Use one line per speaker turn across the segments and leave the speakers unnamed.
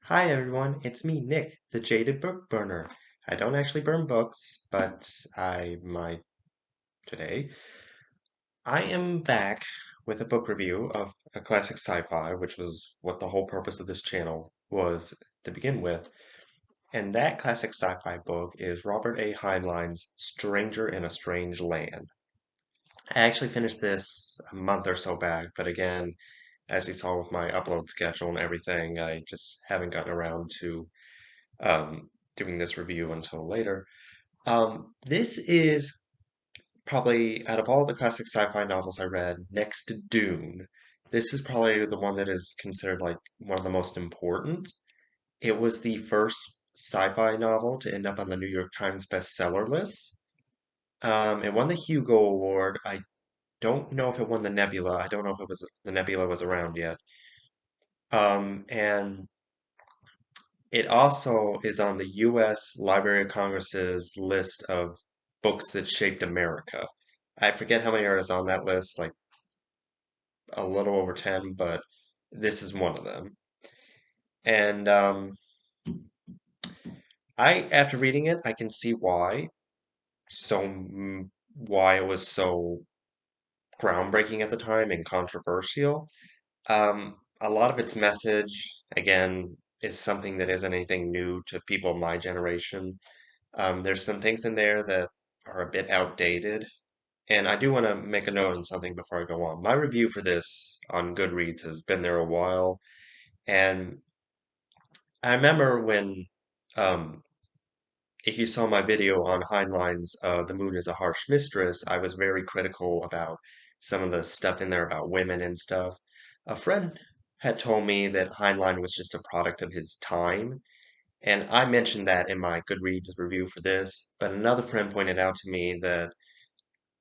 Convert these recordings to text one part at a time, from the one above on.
Hi everyone, it's me, Nick, the jaded book burner. I don't actually burn books, but I might today. I am back with a book review of a classic sci-fi, which was what the whole purpose of this channel was to begin with. And that classic sci-fi book is Robert A. Heinlein's Stranger in a Strange Land. I actually finished this a month or so back, but again, as you saw with my upload schedule and everything, I just haven't gotten around to doing this review until later. This is probably, out of all the classic sci-fi novels I read, next to Dune, this is probably the one that is considered like one of the most important. It was the first sci-fi novel to end up on the New York Times bestseller list. It won the Hugo Award. I don't know if it won the Nebula. I don't know if it was the Nebula was around yet. And it also is on the U.S. Library of Congress's list of books that shaped America. I forget how many are on that list, like a little over 10, but this is one of them. And after reading it, I can see why it was so groundbreaking at the time and controversial. A lot of its message, again, is something that isn't anything new to people of my generation. There's some things in there that are a bit outdated. And I do want to make a note on something before I go on. My review for this on Goodreads has been there a while. And I remember when, um, if you saw my video on Heinlein's The Moon is a Harsh Mistress, I was very critical about some of the stuff in there about women and stuff. A friend had told me that Heinlein was just a product of his time. And I mentioned that in my Goodreads review for this, but another friend pointed out to me that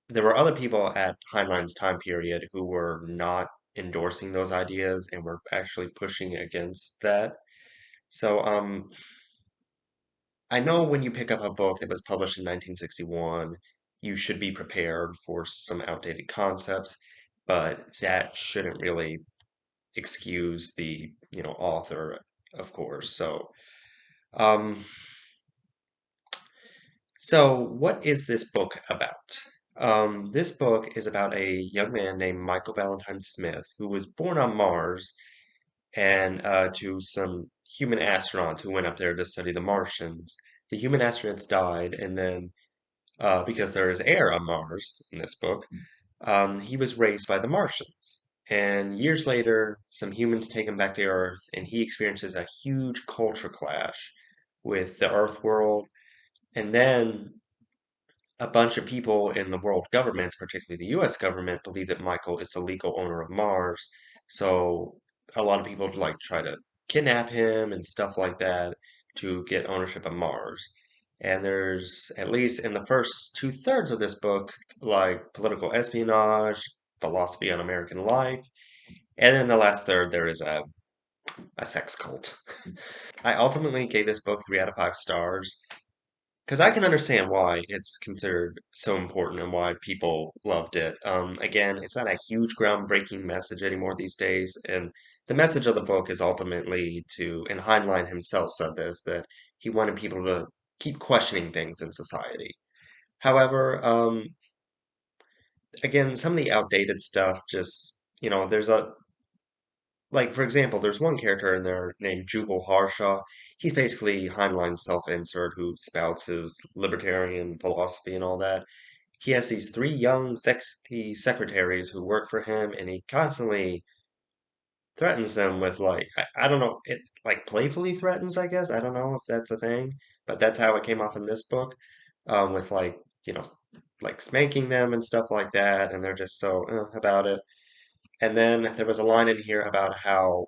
there were other people at Heinlein's time period who were not endorsing those ideas and were actually pushing against that. So, I know when you pick up a book that was published in 1961, you should be prepared for some outdated concepts, but that shouldn't really excuse the, author, of course. Um, So, what is this book about? This book is about a young man named Michael Valentine Smith who was born on Mars and to some human astronauts who went up there to study the Martians. The human astronauts died, and then because there is air on Mars in this book, he was raised by the Martians. And years later, some humans take him back to Earth, and he experiences a huge culture clash with the Earth world. And then a bunch of people in the world governments, particularly the US government, believe that Michael is the legal owner of Mars. So a lot of people like try to kidnap him and stuff like that to get ownership of Mars. And there's, at least in the first two-thirds of this book, like political espionage, philosophy on American life. And in the last third, there is a sex cult. I ultimately gave this book 3 out of 5 stars. Because I can understand why it's considered so important and why people loved it. Again, it's not a huge groundbreaking message anymore these days, and the message of the book is ultimately and Heinlein himself said this, that he wanted people to keep questioning things in society. However, again, some of the outdated stuff just, like, for example, there's one character in there named Jubal Harshaw. He's basically Heinlein's self-insert who spouts his libertarian philosophy and all that. He has these 3 young, sexy secretaries who work for him, and he constantly threatens them with, like, I don't know, it like playfully threatens, I guess. I don't know if that's a thing, but that's how it came off in this book, with like, you know, like spanking them and stuff like that, and they're just so about it. And then there was a line in here about how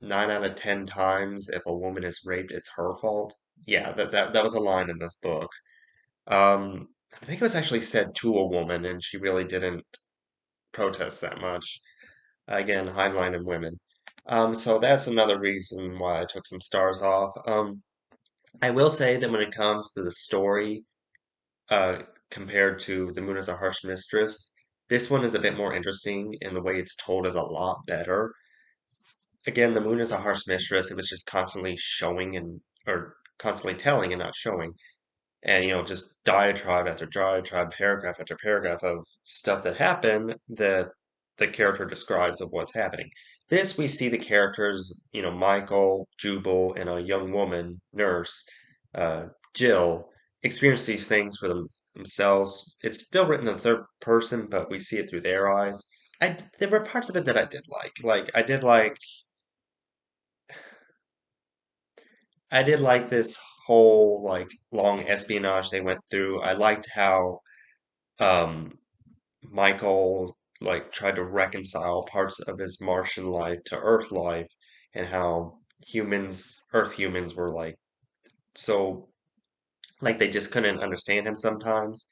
9 out of 10 times, if a woman is raped, it's her fault. Yeah, that was a line in this book. I think it was actually said to a woman, and she really didn't protest that much. Again, Heinlein and women. So that's another reason why I took some stars off. I will say that when it comes to the story, uh, compared to The Moon is a Harsh Mistress, this one is a bit more interesting, and the way it's told is a lot better. again, the moon is a harsh mistress. It was just constantly showing and or constantly telling and not showing. And just diatribe after diatribe, paragraph after paragraph of stuff that happened that the character describes of what's happening. This we see the characters, Michael, Jubal, and a young woman, nurse, uh, Jill, experience these things for themselves. It's still written in third person, but we see it through their eyes. There were parts of it that I did like. I did like this whole like long espionage they went through. I liked how um Michael like tried to reconcile parts of his Martian life to Earth life and how Earth humans were like so like they just couldn't understand him sometimes.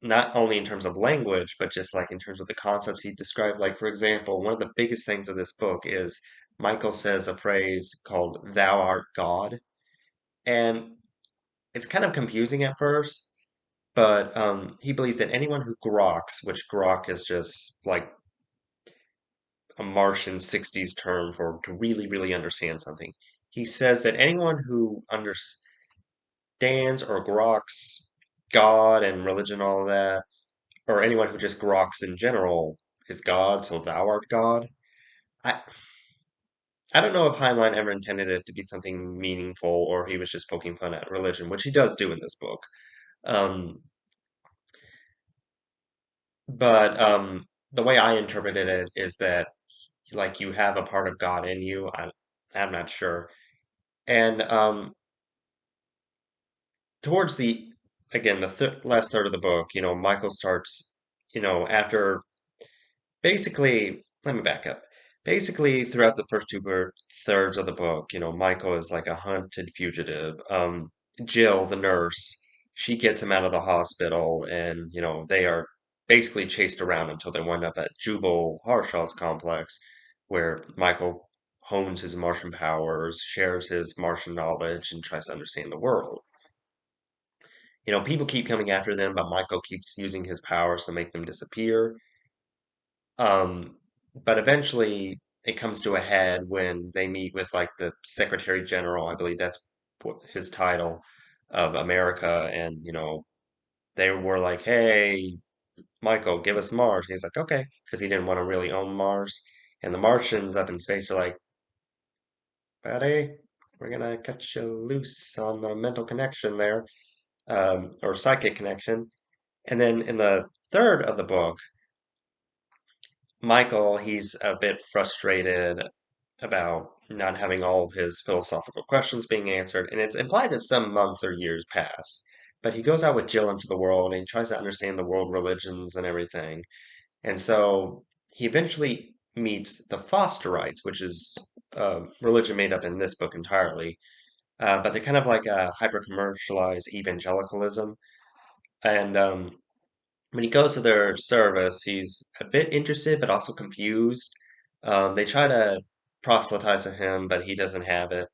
Not only in terms of language, but just like in terms of the concepts he described. Like, for example, one of the biggest things of this book is Michael says a phrase called "Thou art God," and it's kind of confusing at first, but he believes that anyone who groks, which grok is just like a Martian 60s term for to really, really understand something. He says that anyone who understands or groks God and religion, all of that, or anyone who just groks in general is God, so thou art God. I I don't know if Heinlein ever intended it to be something meaningful or he was just poking fun at religion, which he does do in this book. Um, but the way I interpreted it is that like you have a part of God in you. I'm not sure. And towards the again the last third of the book, Michael starts, after basically, let me back up. Basically, throughout the first thirds of the book, Michael is like a hunted fugitive. Jill, the nurse, she gets him out of the hospital, and they are basically chased around until they wind up at Jubal Harshaw's complex, where Michael hones his Martian powers, shares his Martian knowledge, and tries to understand the world. People keep coming after them, but Michael keeps using his powers to make them disappear. Um, but eventually it comes to a head when they meet with like the Secretary General, I believe that's what his title, of America, and they were like, "Hey, Michael, give us Mars." And he's like, "Okay," because he didn't want to really own Mars. And the Martians up in space are like, "Buddy, we're gonna cut you loose on the mental connection there, or psychic connection." And then in the third of the book, Michael, he's a bit frustrated about not having all of his philosophical questions being answered, and it's implied that some months or years pass. But he goes out with Jill into the world and he tries to understand the world religions and everything. And so he eventually meets the Fosterites, which is religion made up in this book entirely. But they're kind of like a hyper commercialized evangelicalism. And when he goes to their service, he's a bit interested but also confused. They try to proselytize to him, but he doesn't have it.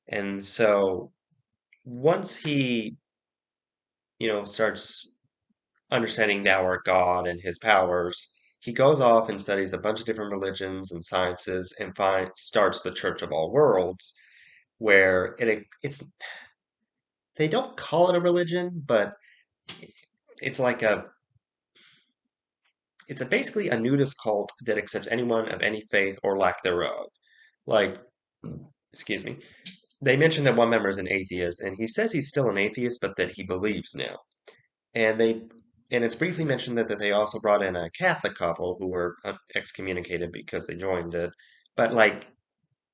And so once he, starts understanding thou art God and his powers, he goes off and studies a bunch of different religions and sciences and starts the Church of All Worlds, where it's they don't call it a religion, but it's like basically a nudist cult that accepts anyone of any faith or lack thereof. Like, excuse me, they mentioned that one member is an atheist, and he says he's still an atheist, but that he believes now. And they and it's briefly mentioned that they also brought in a Catholic couple who were excommunicated because they joined it. But like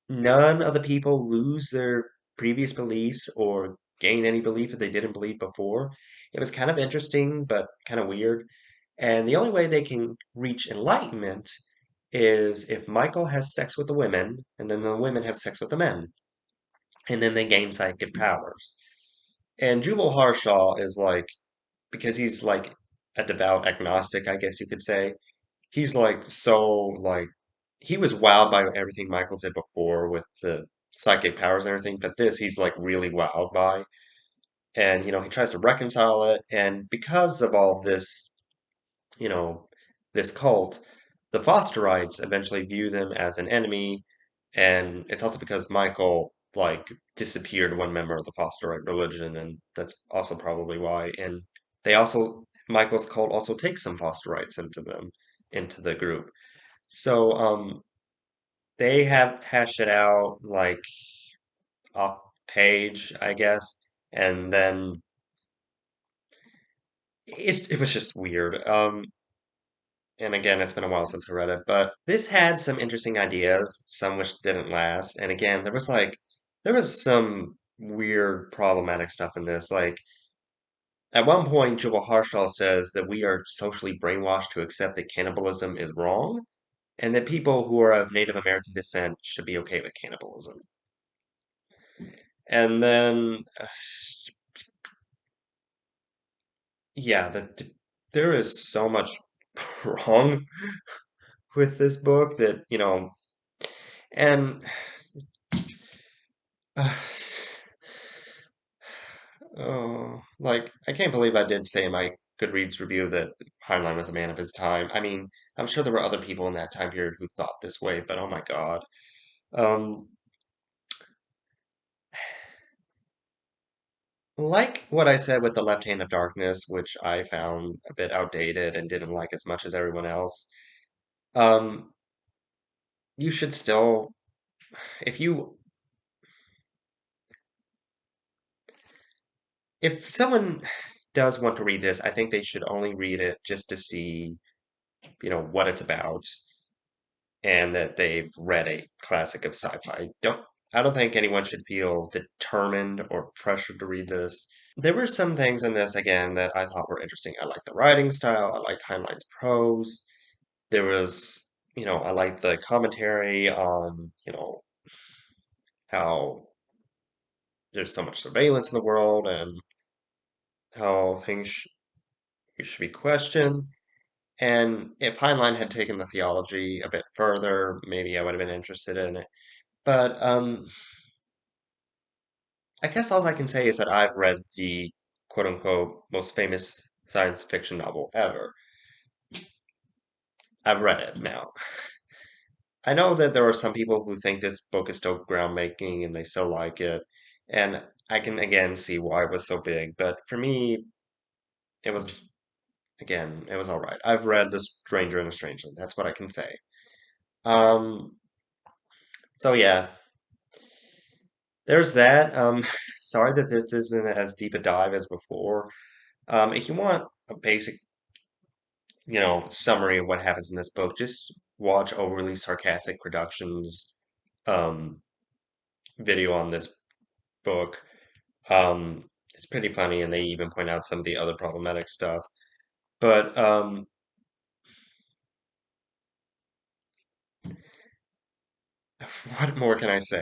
none of the people lose their previous beliefs or gain any belief that they didn't believe before. It was kind of interesting, but kind of weird. And the only way they can reach enlightenment is if Michael has sex with the women, and then the women have sex with the men, and then they gain psychic powers. And Jubal Harshaw is like, because he's like a devout agnostic, I guess you could say, he's like so like he was wowed by everything Michael did before with the psychic powers and everything, but this he's like really wowed by. And he tries to reconcile it, and because of all this, you know, this cult, the Fosterites eventually view them as an enemy, And it's also because Michael like disappeared one member of the Fosterite religion, and that's also probably why. And they also Michael's cult also takes some Fosterites into the group. So they have hashed it out like off page, I guess, and then it was just weird. And again, it's been a while since I read it, but this had some interesting ideas, some which didn't last. And again, there was some weird problematic stuff in this. Like at one point, Jubal Harshal says that we are socially brainwashed to accept that cannibalism is wrong, and that people who are of Native American descent should be okay with cannibalism. And then, yeah, there is so much wrong with this book that, and oh, like I can't believe I did say in my Goodreads review that Heinlein was a man of his time. I mean, I'm sure there were other people in that time period who thought this way, but oh my God. Um, like what I said with The Left Hand of Darkness, which I found a bit outdated and didn't like as much as everyone else. Um, you should still, if you, if someone does want to read this, I think they should only read it just to see, what it's about and that they've read a classic of sci-fi. I don't think anyone should feel determined or pressured to read this. There were some things in this again that I thought were interesting. I liked the writing style, I liked Heinlein's prose. There was, I liked the commentary on, how there's so much surveillance in the world and how should be questioned. And if Heinlein had taken the theology a bit further, maybe I would have been interested in it. But I guess all I can say is that I've read the quote unquote most famous science fiction novel ever. I've read it now. I know that there are some people who think this book is still groundbreaking and they still like it. And I can again see why it was so big. But for me, it was, again, it was all right. I've read The Stranger in a Strangeland. That's what I can say. Um, so yeah, there's that. Sorry that this isn't as deep a dive as before. If you want a basic summary of what happens in this book, just watch Overly Sarcastic Productions um, video on this book. It's pretty funny, and they even point out some of the other problematic stuff. But what more can I say?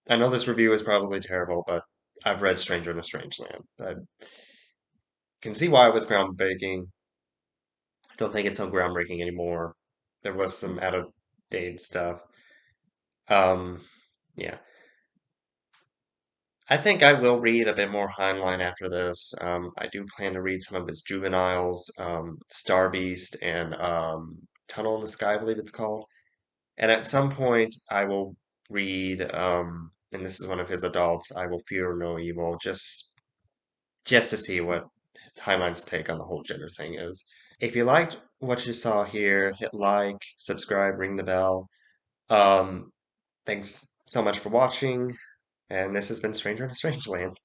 I know this review is probably terrible, but I've read Stranger in a Strange Land. I can see why it was groundbreaking. I don't think it's so groundbreaking anymore. There was some out of date stuff. Um, yeah. I think I will read a bit more Heinlein after this. I do plan to read some of his juveniles, Star Beast and Tunnel in the Sky, I believe it's called. And at some point, I will read, and this is one of his adults, I Will Fear No Evil, just to see what Heinlein's take on the whole gender thing is. If you liked what you saw here, hit like, subscribe, ring the bell. Um, Thanks so much for watching, and this has been Stranger in a Strange Land.